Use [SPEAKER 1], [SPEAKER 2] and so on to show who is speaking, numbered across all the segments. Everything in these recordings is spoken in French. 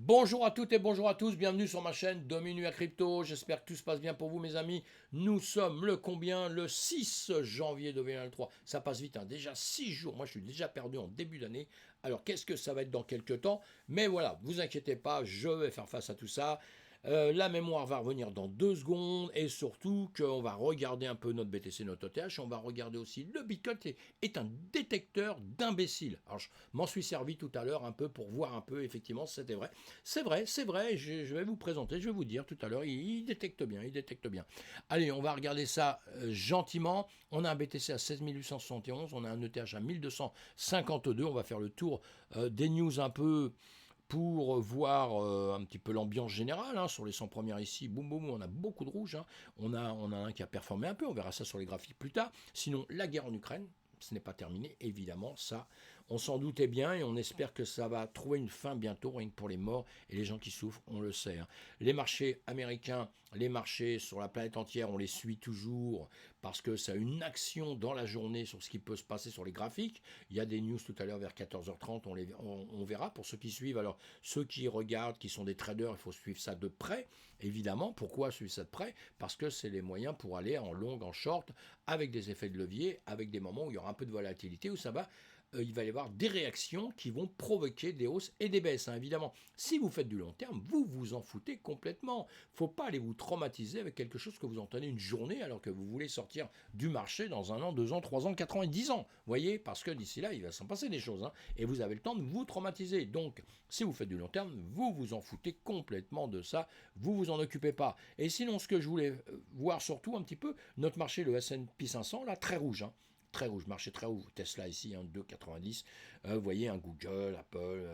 [SPEAKER 1] Bonjour à toutes et bonjour à tous, bienvenue sur ma chaîne Dominu à Crypto, j'espère que tout se passe bien pour vous mes amis. Nous sommes le combien? Le 6 janvier 2023, ça passe vite, hein. Déjà 6 jours, moi je suis déjà perdu en début d'année, alors qu'est-ce que ça va être dans quelques temps? Mais voilà, vous inquiétez pas, je vais faire face à tout ça. La mémoire va revenir dans 2 secondes et surtout qu'on va regarder un peu notre BTC, notre ETH, on va regarder aussi le Bitcoin est un détecteur d'imbéciles. Alors je m'en suis servi tout à l'heure un peu pour voir un peu effectivement si c'était vrai. C'est vrai, je vais vous présenter, je vais vous dire tout à l'heure, il détecte bien, il détecte bien. Allez, on va regarder ça gentiment. On a un BTC à 16 871, on a un ETH à 1252, on va faire le tour des news un peu pour voir un petit peu l'ambiance générale hein, sur les 100 premières ici. Boum, boum, on a beaucoup de rouge. Hein. On a un qui a performé un peu, on verra ça sur les graphiques plus tard. Sinon, la guerre en Ukraine, ce n'est pas terminé, évidemment, ça, on s'en doutait bien et on espère que ça va trouver une fin bientôt, rien que pour les morts et les gens qui souffrent, on le sait. Hein. Les marchés américains, les marchés sur la planète entière, on les suit toujours parce que ça a une action dans la journée sur ce qui peut se passer sur les graphiques. Il y a des news tout à l'heure vers 14h30, on verra pour ceux qui suivent. Alors, ceux qui regardent, qui sont des traders, il faut suivre ça de près, évidemment. Pourquoi suivre ça de près? Parce que c'est les moyens pour aller en long, en short, avec des effets de levier, avec des moments où il y aura un peu de volatilité, où ça va il va y avoir des réactions qui vont provoquer des hausses et des baisses, hein, évidemment. Si vous faites du long terme, vous vous en foutez complètement. Faut pas aller vous traumatiser avec quelque chose que vous entendez une journée alors que vous voulez sortir du marché dans 1 an, 2 ans, 3 ans, 4 ans et 10 ans. Voyez, parce que d'ici là, il va s'en passer des choses. Hein, et vous avez le temps de vous traumatiser. Donc, si vous faites du long terme, vous vous en foutez complètement de ça. Vous vous en occupez pas. Et sinon, ce que je voulais voir surtout un petit peu, notre marché, le S&P 500, là, très rouge. Hein, très rouge, marché très rouge. Tesla ici, hein, 2,90. Vous voyez, un Google, Apple,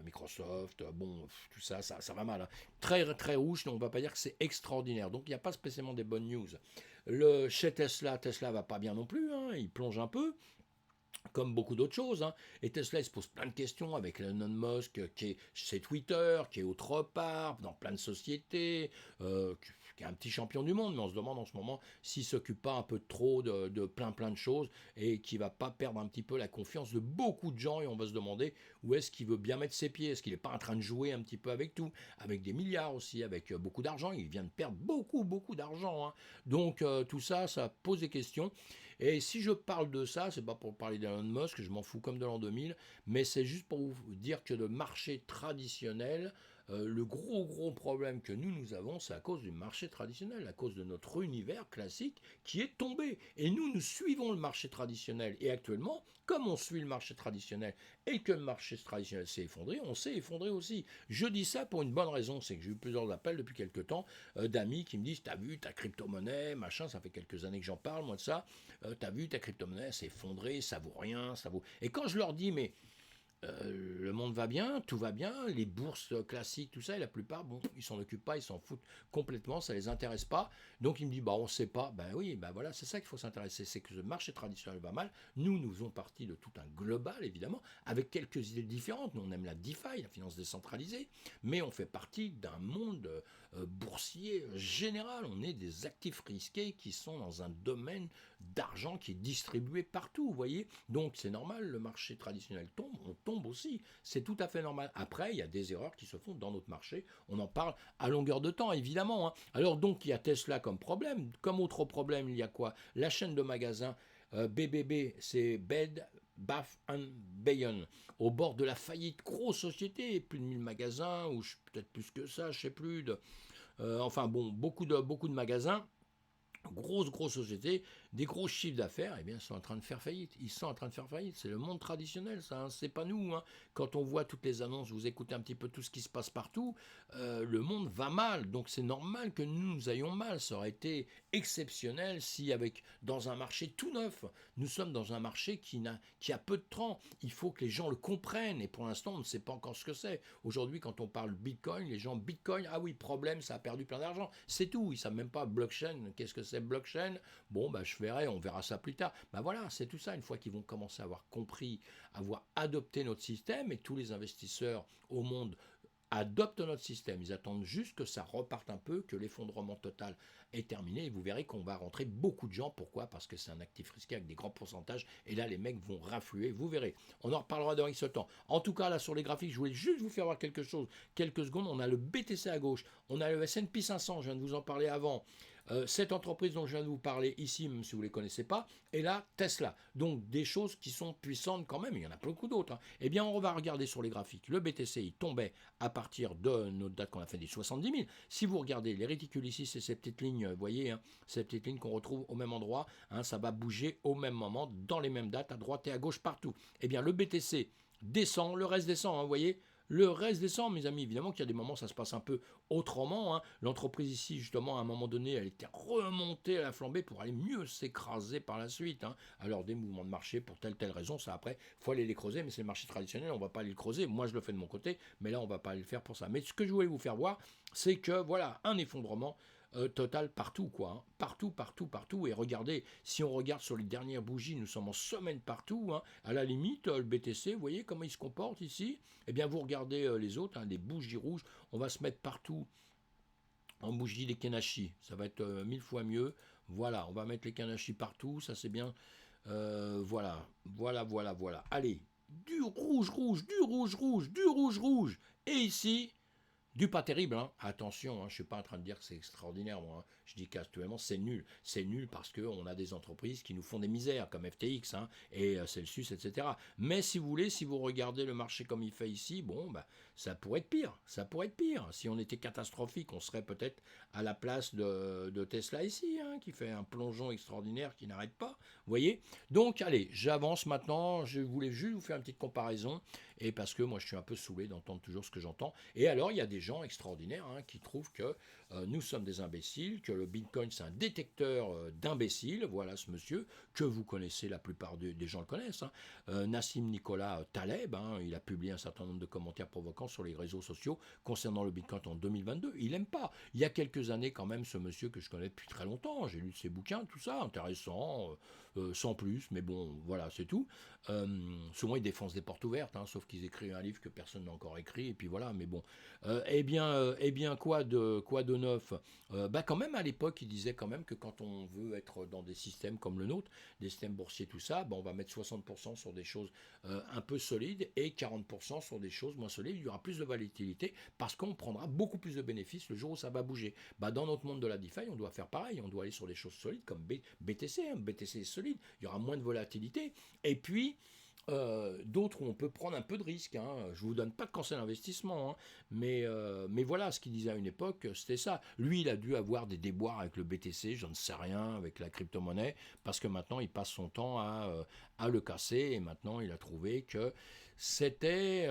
[SPEAKER 1] Microsoft, bon, tout ça, ça va mal. Hein. Très, très rouge, donc on ne va pas dire que c'est extraordinaire. Donc il n'y a pas spécialement des bonnes news. Chez Tesla, Tesla va pas bien non plus, hein, il plonge un peu comme beaucoup d'autres choses. Hein. Et Tesla il se pose plein de questions avec Elon Musk qui est chez Twitter, qui est autre part, dans plein de sociétés, qui est un petit champion du monde, mais on se demande en ce moment s'il ne s'occupe pas un peu trop de plein de choses et qui ne va pas perdre un petit peu la confiance de beaucoup de gens et on va se demander où est-ce qu'il veut bien mettre ses pieds, est-ce qu'il n'est pas en train de jouer un petit peu avec tout, avec des milliards aussi, avec beaucoup d'argent, il vient de perdre beaucoup d'argent. Hein. Donc tout ça, ça pose des questions. Et si je parle de ça, c'est pas pour parler d'Elon Musk, je m'en fous comme de l'an 2000, mais c'est juste pour vous dire que le marché traditionnel, le gros problème que nous avons, c'est à cause du marché traditionnel, à cause de notre univers classique qui est tombé. Et nous suivons le marché traditionnel. Et actuellement, comme on suit le marché traditionnel et que le marché traditionnel s'est effondré, on s'est effondré aussi. Je dis ça pour une bonne raison, c'est que j'ai eu plusieurs appels depuis quelques temps d'amis qui me disent, t'as vu ta crypto-monnaie, machin, ça fait quelques années que j'en parle, moi de ça, t'as vu ta crypto-monnaie s'est effondrée, ça vaut rien, ça vaut... Et quand je leur dis, mais le monde va bien, tout va bien, les bourses classiques, tout ça, et la plupart, bon, ils s'en occupent pas, ils s'en foutent complètement, ça les intéresse pas. Donc il me dit, bah on sait pas, ben oui, ben voilà, c'est ça qu'il faut s'intéresser, c'est que le marché traditionnel va mal. Nous faisons partie de tout un global, évidemment, avec quelques idées différentes. Nous on aime la DeFi, la finance décentralisée, mais on fait partie d'un monde boursier général. On est des actifs risqués qui sont dans un domaine d'argent qui est distribué partout, vous voyez. Donc c'est normal, le marché traditionnel tombe, on tombe aussi, c'est tout à fait normal. Après, il y a des erreurs qui se font dans notre marché, on en parle à longueur de temps, évidemment. Hein. Alors donc, il y a Tesla comme problème. Comme autre problème, il y a quoi? La chaîne de magasins BBB, c'est Bed Bath Beyond, au bord de la faillite, grosse société, plus de 1000 magasins, ou peut-être plus que ça, je sais plus. Enfin bon, beaucoup de magasins. Grosse société, des gros chiffres d'affaires, eh bien, ils sont en train de faire faillite. Ils sont en train de faire faillite. C'est le monde traditionnel, ça. Hein. C'est pas nous. Hein. Quand on voit toutes les annonces, vous écoutez un petit peu tout ce qui se passe partout, le monde va mal. Donc c'est normal que nous ayons mal. Ça aurait été exceptionnel si, dans un marché tout neuf, nous sommes dans un marché qui a peu de temps. Il faut que les gens le comprennent. Et pour l'instant, on ne sait pas encore ce que c'est. Aujourd'hui, quand on parle Bitcoin, les gens Bitcoin, ah oui, problème, ça a perdu plein d'argent. C'est tout. Ils savent même pas blockchain. Qu'est-ce que c'est blockchain? Bon, bah, je verrai, on verra ça plus tard. Bah voilà, c'est tout ça. Une fois qu'ils vont commencer à avoir compris, avoir adopté notre système, et tous les investisseurs au monde adoptent notre système. Ils attendent juste que ça reparte un peu, que l'effondrement total est terminé. Et vous verrez qu'on va rentrer beaucoup de gens. Pourquoi? Parce que c'est un actif risqué avec des grands pourcentages. Et là, les mecs vont raffluer. Vous verrez. On en reparlera dans X temps. En tout cas, là, sur les graphiques, je voulais juste vous faire voir quelque chose. Quelques secondes. On a le BTC à gauche. On a le S&P 500. Je viens de vous en parler avant. Cette entreprise dont je viens de vous parler ici, même si vous ne les connaissez pas, et là, Tesla. Donc des choses qui sont puissantes quand même, il y en a beaucoup d'autres. Hein. Eh bien, on va regarder sur les graphiques. Le BTC, il tombait à partir de notre date qu'on a fait des 70 000. Si vous regardez les réticules ici, c'est ces petites lignes, vous voyez, hein, ces petites lignes qu'on retrouve au même endroit, hein, ça va bouger au même moment, dans les mêmes dates, à droite et à gauche, partout. Eh bien, le BTC descend, le reste descend, hein, vous voyez. Le reste descend, mes amis. Évidemment qu'il y a des moments, ça se passe un peu autrement. Hein. L'entreprise ici, justement, à un moment donné, elle était remontée à la flambée pour aller mieux s'écraser par la suite. Hein. Alors, des mouvements de marché pour telle raison, ça après, il faut aller les creuser, mais c'est le marché traditionnel, on ne va pas aller le creuser. Moi, je le fais de mon côté, mais là, on ne va pas aller le faire pour ça. Mais ce que je voulais vous faire voir, c'est que, voilà, un effondrement total partout, quoi. Hein. Partout, partout, partout. Et regardez, si on regarde sur les dernières bougies, nous sommes en semaine partout. Hein. À la limite, le BTC, vous voyez comment il se comporte ici? Eh bien, vous regardez les autres, hein, les bougies rouges, on va se mettre partout en bougie des Kenashi. Ça va être 1000 fois mieux. Voilà, on va mettre les Kenashi partout, ça c'est bien. Voilà, voilà, voilà, voilà. Allez, du rouge, rouge, du rouge, rouge, du rouge, rouge. Et ici, du pas terrible, hein. Attention, hein, je ne suis pas en train de dire que c'est extraordinaire, moi. Hein. Je dis qu'actuellement, c'est nul. C'est nul parce qu'on a des entreprises qui nous font des misères, comme FTX hein, et Celsius, etc. Mais si vous voulez, si vous regardez le marché comme il fait ici, bon, bah, ça pourrait être pire. Ça pourrait être pire. Si on était catastrophique, on serait peut-être à la place de Tesla ici, hein, qui fait un plongeon extraordinaire qui n'arrête pas. Vous voyez? Donc, allez, j'avance maintenant. Je voulais juste vous faire une petite comparaison. Et parce que moi, je suis un peu saoulé d'entendre toujours ce que j'entends. Et alors, il y a des gens extraordinaires hein, qui trouvent que nous sommes des imbéciles, que le Bitcoin, c'est un détecteur d'imbéciles. Voilà ce monsieur que vous connaissez, la plupart des gens le connaissent. Hein. Nassim Nicolas Taleb, hein, il a publié un certain nombre de commentaires provoquants sur les réseaux sociaux concernant le Bitcoin en 2022. Il n'aime pas. Il y a quelques années, quand même, ce monsieur que je connais depuis très longtemps, j'ai lu ses bouquins, tout ça, intéressant, sans plus, mais bon, voilà, c'est tout. Souvent, ils défoncent des portes ouvertes, hein, sauf qu'ils écrivent un livre que personne n'a encore écrit, et puis voilà, mais bon. Eh bien, quoi de neuf? Bah, quand même, à l'époque, ils disaient quand même que quand on veut être dans des systèmes comme le nôtre, des systèmes boursiers, tout ça, bah, on va mettre 60% sur des choses un peu solides et 40% sur des choses moins solides. Il y aura plus de volatilité parce qu'on prendra beaucoup plus de bénéfices le jour où ça va bouger. Bah, dans notre monde de la DeFi, on doit faire pareil, on doit aller sur des choses solides comme BTC. Hein. BTC est solide, il y aura moins de volatilité. Et puis, d'autres où on peut prendre un peu de risque. Hein. Je ne vous donne pas de conseil d'investissement, hein. Mais voilà, ce qu'il disait à une époque, c'était ça. Lui, il a dû avoir des déboires avec le BTC, je ne sais rien, avec la crypto-monnaie, parce que maintenant, il passe son temps à le casser, et maintenant, il a trouvé que c'était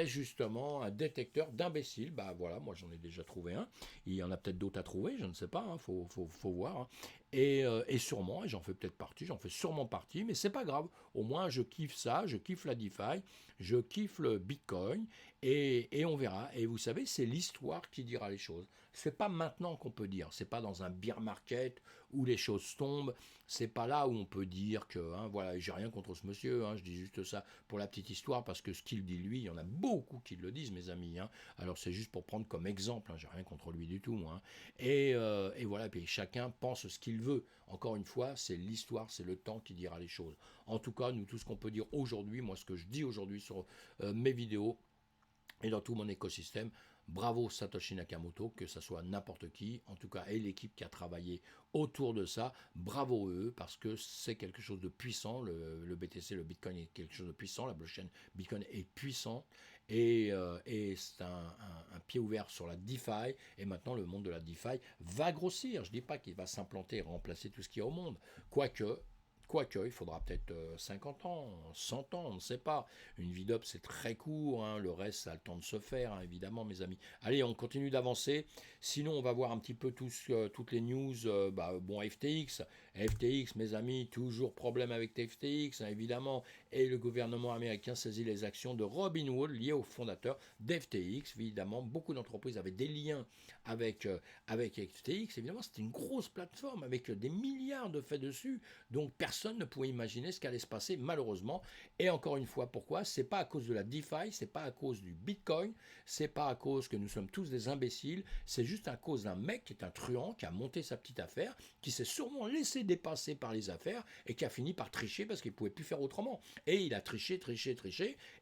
[SPEAKER 1] justement un détecteur d'imbéciles. Bah voilà, moi j'en ai déjà trouvé un. Il y en a peut-être d'autres à trouver, je ne sais pas, faut voir. Hein. Et sûrement, et j'en fais peut-être partie, j'en fais sûrement partie, mais c'est pas grave. Au moins, je kiffe ça, je kiffe la DeFi, je kiffe le Bitcoin, et on verra. Et vous savez, c'est l'histoire qui dira les choses. C'est pas maintenant qu'on peut dire, c'est pas dans un bear market où les choses tombent, c'est pas là où on peut dire que, hein, voilà, j'ai rien contre ce monsieur, hein, je dis juste ça pour la petite histoire, parce que ce qu'il dit lui, il y en a beaucoup qui le disent, mes amis. Hein. Alors c'est juste pour prendre comme exemple, hein, j'ai rien contre lui du tout, moi. Hein. Et voilà, puis chacun pense ce qu'il veut. Encore une fois, c'est l'histoire, c'est le temps qui dira les choses. En tout cas, nous, tout ce qu'on peut dire aujourd'hui, moi, ce que je dis aujourd'hui sur mes vidéos et dans tout mon écosystème, bravo Satoshi Nakamoto, que ce soit n'importe qui, en tout cas, et l'équipe qui a travaillé autour de ça, bravo eux, parce que c'est quelque chose de puissant, le BTC, le Bitcoin est quelque chose de puissant, la blockchain Bitcoin est puissant, et c'est un pied ouvert sur la DeFi, et maintenant le monde de la DeFi va grossir. Je ne dis pas qu'il va s'implanter et remplacer tout ce qu'il y a au monde, Quoique, il faudra peut-être 50 ans, 100 ans, on ne sait pas. Une vie d'op, c'est très court, hein, le reste, ça a le temps de se faire, hein, évidemment, mes amis. Allez, on continue d'avancer. Sinon, on va voir un petit peu toutes les news. Bon, FTX, mes amis, toujours problème avec FTX, hein, évidemment. et le gouvernement américain saisit les actions de Robinhood liées au fondateur d'FTX. Évidemment, beaucoup d'entreprises avaient des liens avec FTX. Évidemment, c'était une grosse plateforme avec des milliards de faits dessus, donc personne ne pouvait imaginer ce qu'allait se passer malheureusement. Et encore une fois, pourquoi? C'est pas à cause de la DeFi, c'est pas à cause du Bitcoin, c'est pas à cause que nous sommes tous des imbéciles, c'est juste à cause d'un mec qui est un truand, qui a monté sa petite affaire, qui s'est sûrement laissé dépasser par les affaires et qui a fini par tricher parce qu'il ne pouvait plus faire autrement. Et il a triché,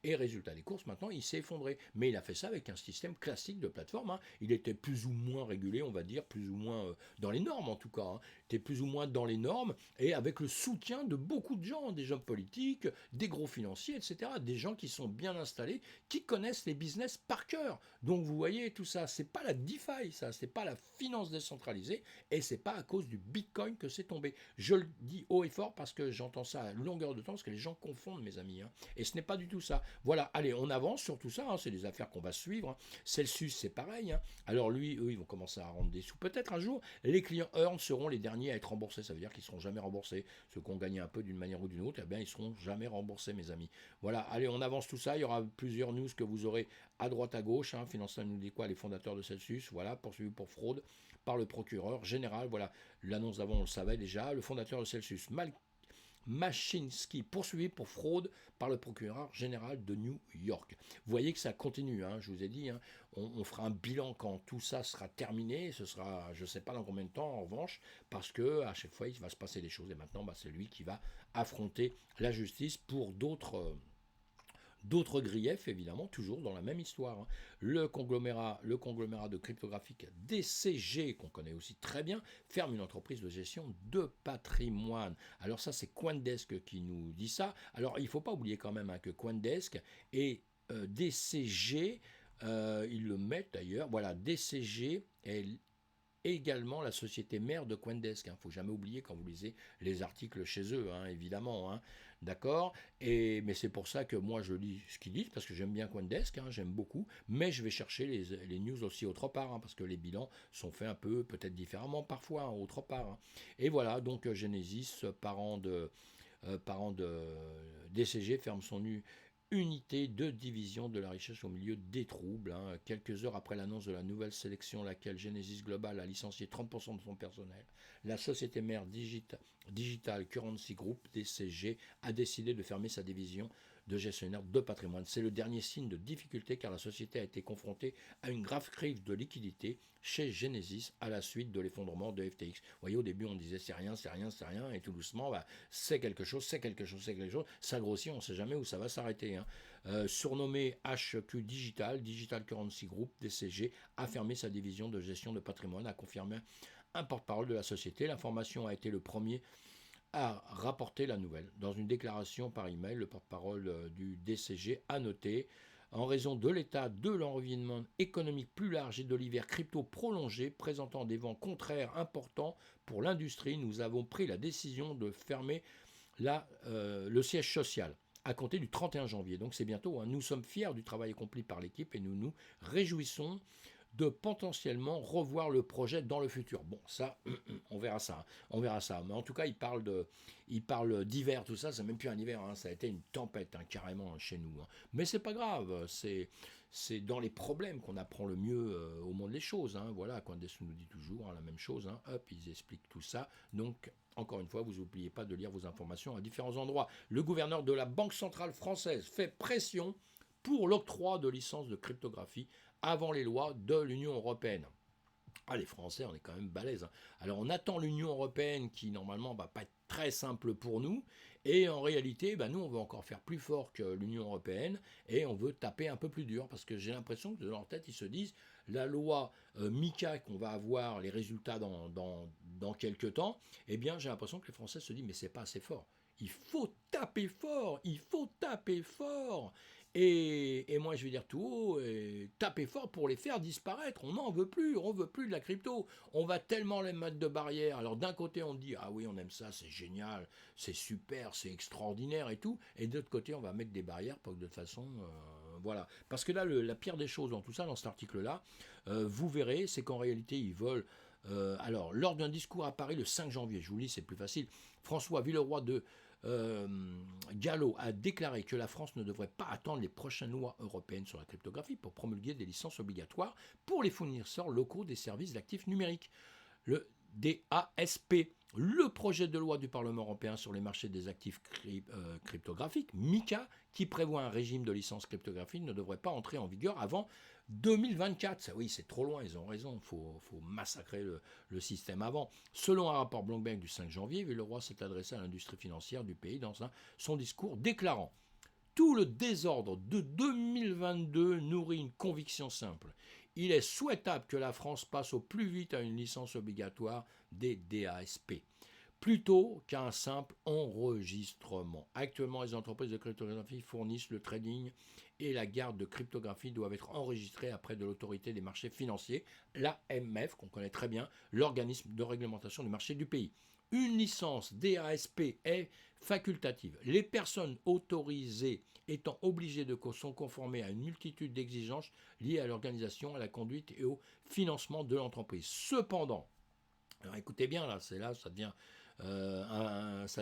[SPEAKER 1] et résultat des courses, maintenant il s'est effondré. Mais il a fait ça avec un système classique de plateforme, hein. Il était plus ou moins régulé, on va dire, plus ou moins dans les normes en tout cas, hein. Il était plus ou moins dans les normes, et avec le soutien de beaucoup de gens, des hommes politiques, des gros financiers, etc. Des gens qui sont bien installés, qui connaissent les business par cœur. Donc vous voyez, tout ça, c'est pas la DeFi, ça, c'est pas la finance décentralisée, et c'est pas à cause du Bitcoin que c'est tombé. Je le dis haut et fort parce que j'entends ça à longueur de temps, parce que les gens confondent, mes amis, hein. Et ce n'est pas du tout ça. Voilà, allez, on avance sur tout ça, hein. C'est des affaires qu'on va suivre, hein. Celsius, c'est pareil, hein. Alors lui, eux, ils vont commencer à rendre des sous. Peut-être un jour, les clients Earn seront les derniers à être remboursés. Ça veut dire qu'ils ne seront jamais remboursés. Ceux qui ont gagné un peu d'une manière ou d'une autre, eh bien, ils ne seront jamais remboursés, mes amis. Voilà, allez, on avance tout ça. Il y aura plusieurs news que vous aurez à droite, à gauche, hein. Financial nous dit quoi? Les fondateurs de Celsius, voilà, poursuivis pour fraude par le procureur général. Voilà, l'annonce d'avant, on le savait déjà. Le fondateur de Celsius, Mashinsky, poursuivi pour fraude par le procureur général de New York. Vous voyez que ça continue, hein, je vous ai dit, hein, on fera un bilan quand tout ça sera terminé, ce sera, je ne sais pas dans combien de temps en revanche, parce que à chaque fois il va se passer des choses, et maintenant c'est lui qui va affronter la justice pour d'autres griefs, évidemment, toujours dans la même histoire, hein. Le conglomérat de cryptographique DCG, qu'on connaît aussi très bien, ferme une entreprise de gestion de patrimoine. Alors ça, c'est Coindesk qui nous dit ça. Alors il ne faut pas oublier quand même, hein, que Coindesk et DCG, ils le mettent d'ailleurs, voilà, DCG est également la société mère de Coindesk. Il ne faut jamais oublier quand vous lisez les articles chez eux, hein, évidemment. Hein, d'accord. Mais c'est pour ça que moi je lis ce qu'ils disent, parce que j'aime bien Coindesk, hein, j'aime beaucoup, mais je vais chercher les news aussi autre part, hein, parce que les bilans sont faits un peu, peut-être différemment parfois, hein, autre part. Hein. Et voilà, donc Genesis, parent de DCG, ferme son unité de division de la richesse au milieu des troubles. Hein. Quelques heures après l'annonce de la nouvelle sélection, laquelle Genesis Global a licencié 30% de son personnel, la société mère Digital Currency Group, DCG, a décidé de fermer sa division de gestionnaire de patrimoine. C'est le dernier signe de difficulté, car la société a été confrontée à une grave crise de liquidité chez Genesis à la suite de l'effondrement de FTX. Vous voyez, au début on disait c'est rien, et tout doucement c'est quelque chose, ça grossit, on ne sait jamais où ça va s'arrêter. Hein. Surnommé HQ Digital Currency Group, DCG, a fermé sa division de gestion de patrimoine, a confirmé un porte-parole de la société. L'information a été le premier a rapporté la nouvelle. Dans une déclaration par email, le porte-parole du DCG a noté: en raison de l'état de l'environnement économique plus large et de l'hiver crypto prolongé présentant des vents contraires importants pour l'industrie, nous avons pris la décision de fermer le siège social à compter du 31 janvier. Donc c'est bientôt. Hein. Nous sommes fiers du travail accompli par l'équipe et nous nous réjouissons de potentiellement revoir le projet dans le futur. Bon, ça, on verra ça. On verra ça. Mais en tout cas, il parle d'hiver, tout ça. C'est même plus un hiver. Hein, ça a été une tempête, hein, carrément, hein, chez nous. Hein. Mais c'est pas grave. C'est dans les problèmes qu'on apprend le mieux au monde les choses. Hein. Voilà, Coindesk nous dit toujours, hein, la même chose. Hein. Hop, ils expliquent tout ça. Donc, encore une fois, vous n'oubliez pas de lire vos informations à différents endroits. Le gouverneur de la Banque centrale française fait pression pour l'octroi de licences de cryptographie avant les lois de l'Union européenne. Ah, les Français, on est quand même balèzes. Hein. Alors, on attend l'Union européenne qui, normalement, va pas être très simple pour nous. Et en réalité, nous, on veut encore faire plus fort que l'Union européenne. Et on veut taper un peu plus dur. Parce que j'ai l'impression que dans leur tête, ils se disent, la loi MICA, qu'on va avoir les résultats dans quelques temps, eh bien, j'ai l'impression que les Français se disent, mais c'est pas assez fort. Il faut taper fort. Il faut taper fort. Et moi, je vais dire tout haut, tapez fort pour les faire disparaître. On n'en veut plus, on veut plus de la crypto. On va tellement les mettre de barrière. Alors d'un côté, on dit, ah oui, on aime ça, c'est génial, c'est super, c'est extraordinaire et tout. Et de l'autre côté, on va mettre des barrières pour que de toute façon, voilà. Parce que là, la pire des choses dans tout ça, dans cet article-là, vous verrez, c'est qu'en réalité, ils veulent... alors, lors d'un discours à Paris le 5 janvier, je vous lis, c'est plus facile, François Villeroy de Gallo a déclaré que la France ne devrait pas attendre les prochaines lois européennes sur la cryptographie pour promulguer des licences obligatoires pour les fournisseurs locaux des services d'actifs numériques, le DASP. Le projet de loi du Parlement européen sur les marchés des actifs cryptographiques, MiCA, qui prévoit un régime de licence cryptographique, ne devrait pas entrer en vigueur avant 2024. Ça, oui, c'est trop loin, ils ont raison, il faut massacrer le système avant. Selon un rapport Bloomberg du 5 janvier, Villeroy s'est adressé à l'industrie financière du pays dans son discours déclarant: tout le désordre de 2022 nourrit une conviction simple. Il est souhaitable que la France passe au plus vite à une licence obligatoire des DASP, plutôt qu'à un simple enregistrement. Actuellement, les entreprises de cryptographie fournissent le trading et la garde de cryptographie doivent être enregistrées auprès de l'autorité des marchés financiers, l'AMF, qu'on connaît très bien, l'organisme de réglementation du marché du pays. Une licence DASP est facultative. Les personnes autorisées étant obligées de se conformer à une multitude d'exigences liées à l'organisation, à la conduite et au financement de l'entreprise. Cependant, alors écoutez bien, là, ça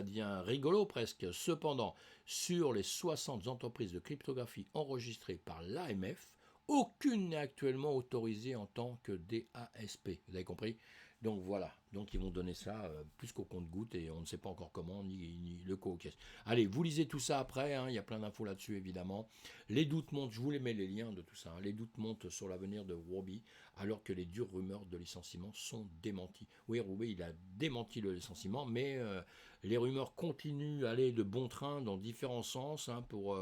[SPEAKER 1] devient rigolo presque. Cependant, sur les 60 entreprises de cryptographie enregistrées par l'AMF, aucune n'est actuellement autorisée en tant que DASP. Vous avez compris? Donc voilà, donc ils vont donner ça plus qu'au compte-gouttes et on ne sait pas encore comment, ni le co-caisse. Allez, vous lisez tout ça après, hein, il y a plein d'infos là-dessus évidemment. Les doutes montent, je vous les mets les liens de tout ça, hein. Les doutes montent sur l'avenir de Huobi alors que les dures rumeurs de licenciement sont démenties. Oui, Huobi, il a démenti le licenciement, mais les rumeurs continuent à aller de bon train dans différents sens, hein, pour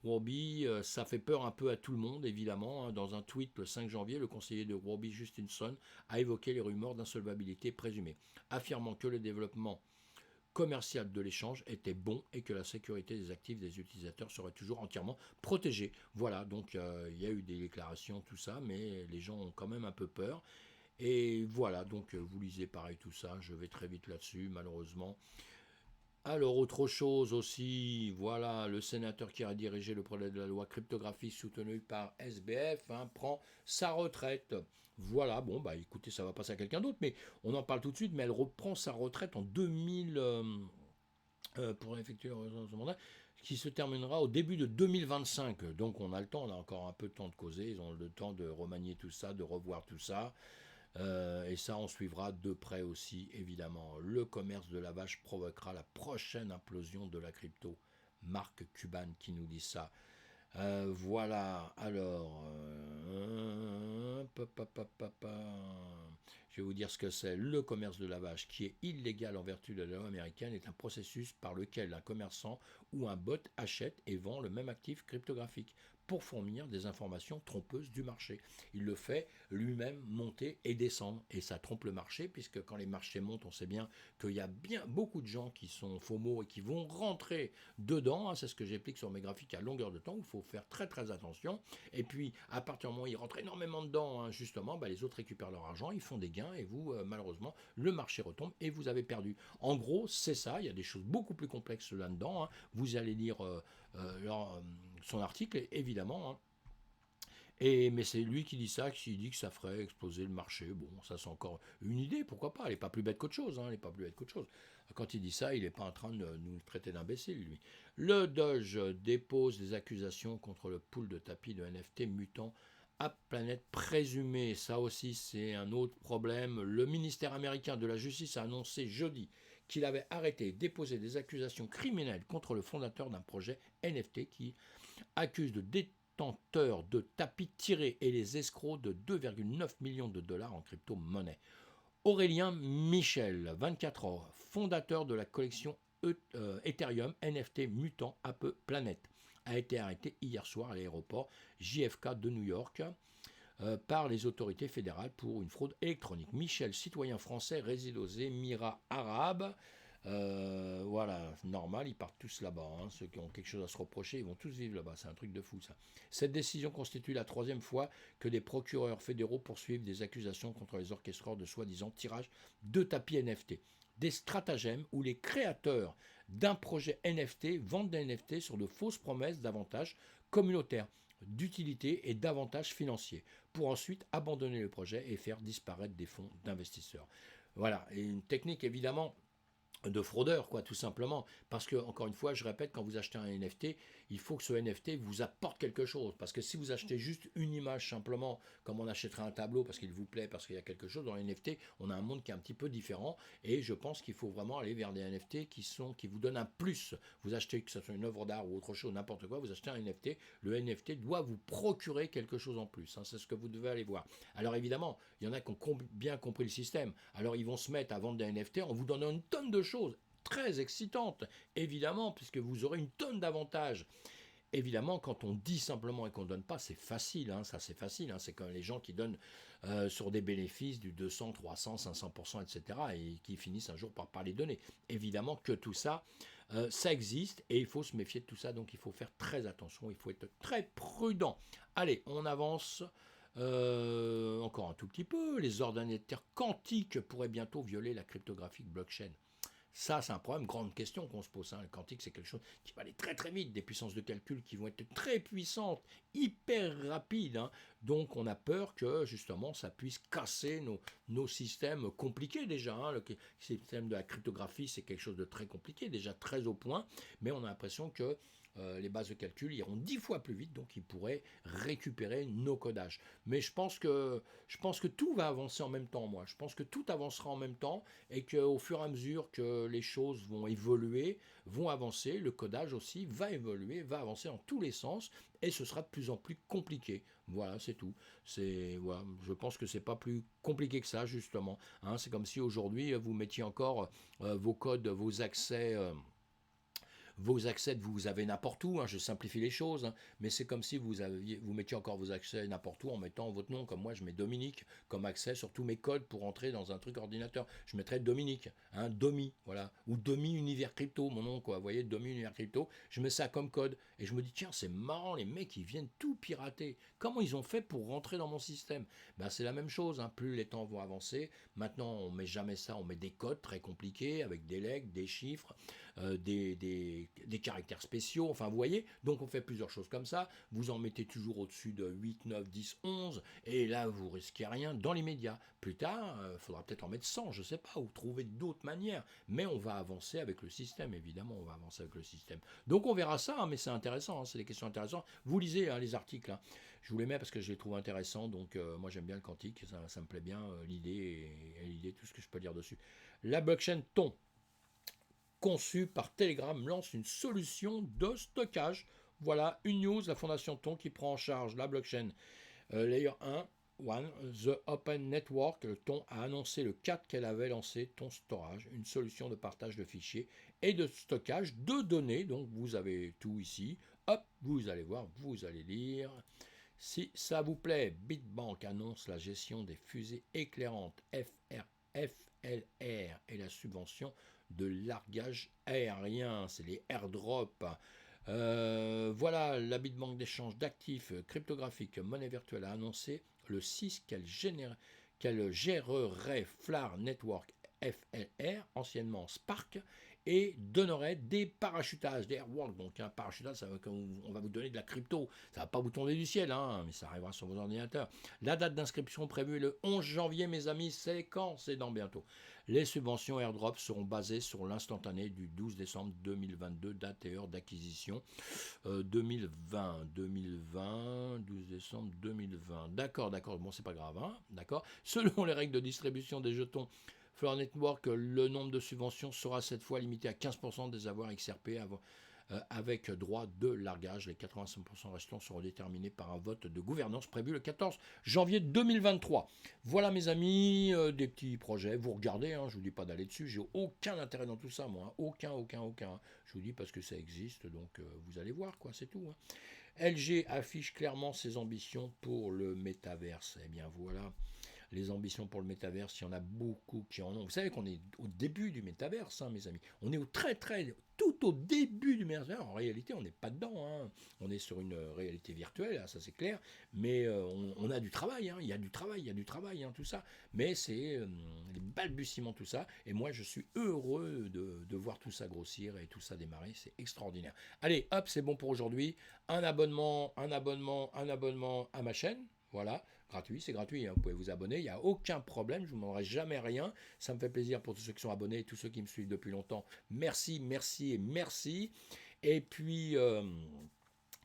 [SPEAKER 1] Huobi. Ça fait peur un peu à tout le monde, évidemment, hein. Dans un tweet le 5 janvier, le conseiller de Huobi, Justinson, a évoqué les rumeurs d'insolvabilité présumée, affirmant que le développement commercial de l'échange était bon et que la sécurité des actifs des utilisateurs serait toujours entièrement protégée. Voilà, donc il y a eu des déclarations, tout ça, mais les gens ont quand même un peu peur. Et voilà, donc vous lisez pareil tout ça, je vais très vite là-dessus, malheureusement. Alors, autre chose aussi, voilà, le sénateur qui a dirigé le projet de la loi cryptographie soutenu par SBF, hein, prend sa retraite. Voilà, bon, bah écoutez, ça va passer à quelqu'un d'autre, mais on en parle tout de suite, mais elle reprend sa retraite en 2000 pour effectuer son mandat, qui se terminera au début de 2025. Donc on a le temps, on a encore un peu de temps de causer, ils ont le temps de remanier tout ça, de revoir tout ça. Et ça, on suivra de près aussi, évidemment. Le commerce de la vache provoquera la prochaine implosion de la crypto. Marc Cuban qui nous dit ça. Voilà, alors, je vais vous dire ce que c'est. Le commerce de la vache, qui est illégal en vertu de la loi américaine, est un processus par lequel un commerçant ou un bot achète et vend le même actif cryptographique pour fournir des informations trompeuses du marché. Il le fait lui-même monter et descendre, et ça trompe le marché, puisque quand les marchés montent, on sait bien qu'il y a bien beaucoup de gens qui sont FOMO et qui vont rentrer dedans, hein. C'est ce que j'explique sur mes graphiques à longueur de temps, où il faut faire très très attention. Et puis, à partir du moment où ils rentrent énormément dedans, hein, justement, bah, les autres récupèrent leur argent, ils font des gains, et vous, malheureusement, le marché retombe et vous avez perdu. En gros, c'est ça, il y a des choses beaucoup plus complexes là-dedans, hein. Vous allez lire son article, évidemment, hein. Mais c'est lui qui dit ça, qui dit que ça ferait exploser le marché. Bon, ça c'est encore une idée, pourquoi pas. Elle n'est pas plus bête qu'autre chose, hein, elle n'est pas plus bête qu'autre chose. Quand il dit ça, il n'est pas en train de nous traiter d'imbéciles, lui. Le Doge dépose des accusations contre le pool de tapis de NFT mutant à planète présumée. Ça aussi, c'est un autre problème. Le ministère américain de la Justice a annoncé jeudi qu'il avait arrêté et déposé des accusations criminelles contre le fondateur d'un projet NFT qui accuse de détenteurs de tapis tirés et les escrocs de 2,9 millions de dollars en crypto-monnaie. Aurélien Michel, 24 ans, fondateur de la collection Ethereum NFT Mutant Ape Planète, a été arrêté hier soir à l'aéroport JFK de New York par les autorités fédérales pour une fraude électronique. Michel, citoyen français, réside aux Émirats arabes. Voilà, normal, ils partent tous là-bas, hein. Ceux qui ont quelque chose à se reprocher, ils vont tous vivre là-bas. C'est un truc de fou, ça. Cette décision constitue la troisième fois que des procureurs fédéraux poursuivent des accusations contre les orchestreurs de soi-disant tirage de tapis NFT. Des stratagèmes où les créateurs d'un projet NFT vendent des NFT sur de fausses promesses d'avantages communautaires, d'utilité et d'avantages financiers, pour ensuite abandonner le projet et faire disparaître des fonds d'investisseurs. Voilà, et une technique évidemment de fraudeurs, quoi, tout simplement. Parce que, encore une fois, je répète, quand vous achetez un NFT, il faut que ce NFT vous apporte quelque chose. Parce que si vous achetez juste une image simplement, comme on achèterait un tableau parce qu'il vous plaît, parce qu'il y a quelque chose dans les NFT, on a un monde qui est un petit peu différent. Et je pense qu'il faut vraiment aller vers des NFT qui vous donnent un plus. Vous achetez, que ce soit une œuvre d'art ou autre chose, n'importe quoi, vous achetez un NFT, le NFT doit vous procurer quelque chose en plus. Hein, c'est ce que vous devez aller voir. Alors évidemment, il y en a qui ont bien compris le système. Alors ils vont se mettre à vendre des NFT en vous donnant une tonne de choses très excitantes, évidemment, puisque vous aurez une tonne d'avantages. Évidemment, quand on dit simplement et qu'on ne donne pas, c'est facile, hein, ça c'est facile, hein, c'est comme les gens qui donnent sur des bénéfices du 200, 300, 500%, etc. et qui finissent un jour par pas les donner. Évidemment que tout ça, ça existe et il faut se méfier de tout ça, donc il faut faire très attention, il faut être très prudent. Allez, on avance. Encore un tout petit peu, les ordinateurs quantiques pourraient bientôt violer la cryptographie blockchain. Ça, c'est un problème, grande question qu'on se pose. Hein. Le quantique, c'est quelque chose qui va aller très très vite, des puissances de calcul qui vont être très puissantes, hyper rapides. Hein. Donc, on a peur que justement, ça puisse casser nos systèmes compliqués déjà. Hein. Le système de la cryptographie, c'est quelque chose de très compliqué, déjà très au point, mais on a l'impression que les bases de calcul iront 10 fois plus vite, donc ils pourraient récupérer nos codages. Mais je pense que tout va avancer en même temps, moi. Je pense que tout avancera en même temps et qu'au fur et à mesure que les choses vont évoluer, vont avancer, le codage aussi va évoluer, va avancer dans tous les sens et ce sera de plus en plus compliqué. Voilà, c'est tout. Voilà, je pense que c'est pas plus compliqué que ça, justement. Hein, c'est comme si aujourd'hui vous mettiez encore vos codes, vos accès, vous avez n'importe où, hein, je simplifie les choses, hein, mais c'est comme si vous mettiez encore vos accès n'importe où en mettant votre nom, comme moi je mets Dominique comme accès sur tous mes codes pour entrer dans un truc ordinateur. Je mettrais Dominique, hein, Domi, voilà, ou Domi Univers Crypto, mon nom, quoi, vous voyez, Domi Univers Crypto, je mets ça comme code, et je me dis, tiens, c'est marrant, les mecs, ils viennent tout pirater. Comment ils ont fait pour rentrer dans mon système? Ben, c'est la même chose, hein, plus les temps vont avancer, maintenant on met jamais ça, on met des codes très compliqués, avec des legs, des chiffres, des caractères spéciaux, enfin vous voyez, donc on fait plusieurs choses comme ça, vous en mettez toujours au-dessus de 8, 9, 10, 11, et là vous risquez rien dans les médias. Plus tard, il faudra peut-être en mettre 100, je sais pas, ou trouver d'autres manières, mais on va avancer avec le système, évidemment, on va avancer avec le système. Donc on verra ça, hein, mais c'est intéressant, hein, c'est des questions intéressantes. Vous lisez hein, les articles, hein. Je vous les mets parce que je les trouve intéressants, donc moi j'aime bien le quantique, ça me plaît bien, l'idée et l'idée, tout ce que je peux dire dessus. La blockchain Ton, conçu par Telegram, lance une solution de stockage. Voilà une news, la fondation Ton qui prend en charge la blockchain Layer 1, The Open Network. Le Ton a annoncé le 4 qu'elle avait lancé Ton Storage, une solution de partage de fichiers et de stockage de données. Donc vous avez tout ici. Hop, vous allez voir, vous allez lire. Si ça vous plaît, Bitbank annonce la gestion des fusées éclairantes FLR et la subvention de largage aérien, c'est les airdrops. Voilà, la Bitbank d'échange d'actifs cryptographiques monnaie virtuelle a annoncé le 6 qu'elle gérerait FLAR Network FLR, anciennement Spark, et donnerait des parachutages, des airwalks. Donc un parachutage, on va vous donner de la crypto. Ça ne va pas vous tomber du ciel, hein, mais ça arrivera sur vos ordinateurs. La date d'inscription prévue est le 11 janvier, mes amis. C'est quand? C'est dans bientôt. Les subventions airdrop seront basées sur l'instantané du 12 décembre 2022, date et heure d'acquisition 2020, 12 décembre 2020. D'accord, bon, c'est pas grave, hein, d'accord. Selon les règles de distribution des jetons Floor Network, le nombre de subventions sera cette fois limité à 15% des avoirs XRP avec droit de largage. Les 85% restants seront déterminés par un vote de gouvernance prévu le 14 janvier 2023. Voilà mes amis, des petits projets. Vous regardez, hein, je vous dis pas d'aller dessus. J'ai aucun intérêt dans tout ça, moi. Hein. Aucun. Je vous dis parce que ça existe, donc vous allez voir, quoi, c'est tout. Hein. LG affiche clairement ses ambitions pour le métaverse. Eh bien voilà. Les ambitions pour le métaverse, il y en a beaucoup qui en ont. Vous savez qu'on est au début du métaverse, hein, mes amis. On est tout au début du métaverse. En réalité, on n'est pas dedans. Hein. On est sur une réalité virtuelle, hein, ça c'est clair. Mais on a du travail. Hein. Il y a du travail, hein, tout ça. Mais c'est les balbutiements, tout ça. Et moi, je suis heureux de voir tout ça grossir et tout ça démarrer. C'est extraordinaire. Allez, hop, c'est bon pour aujourd'hui. Un abonnement à ma chaîne. Voilà. gratuit, c'est gratuit, hein. Vous pouvez vous abonner, il n'y a aucun problème, je ne vous demanderai jamais rien. Ça me fait plaisir pour tous ceux qui sont abonnés, tous ceux qui me suivent depuis longtemps. Merci, merci et merci. Et puis, euh,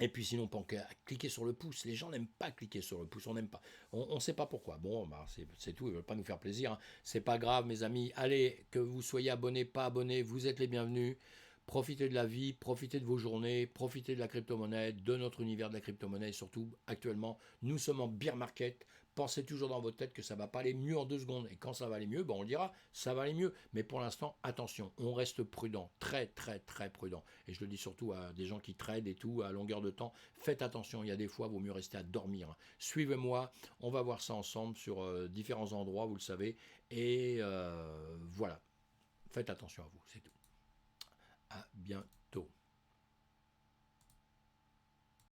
[SPEAKER 1] et puis sinon, pas qu'à cliquer sur le pouce. Les gens n'aiment pas cliquer sur le pouce, on n'aime pas. On ne sait pas pourquoi. Bon, bah, c'est tout, ils ne veulent pas nous faire plaisir, hein. C'est pas grave, mes amis. Allez, que vous soyez abonnés, pas abonnés, vous êtes les bienvenus. Profitez de la vie, profitez de vos journées, profitez de la crypto-monnaie, de notre univers de la crypto-monnaie. Et surtout, actuellement, nous sommes en bear market. Pensez toujours dans votre tête que ça ne va pas aller mieux en 2 secondes. Et quand ça va aller mieux, ben on le dira, ça va aller mieux. Mais pour l'instant, attention, on reste prudent, très très très prudent. Et je le dis surtout à des gens qui tradent et tout, à longueur de temps. Faites attention, il y a des fois, il vaut mieux rester à dormir. Suivez-moi, on va voir ça ensemble sur différents endroits, vous le savez. Et voilà, faites attention à vous, c'est tout. À bientôt.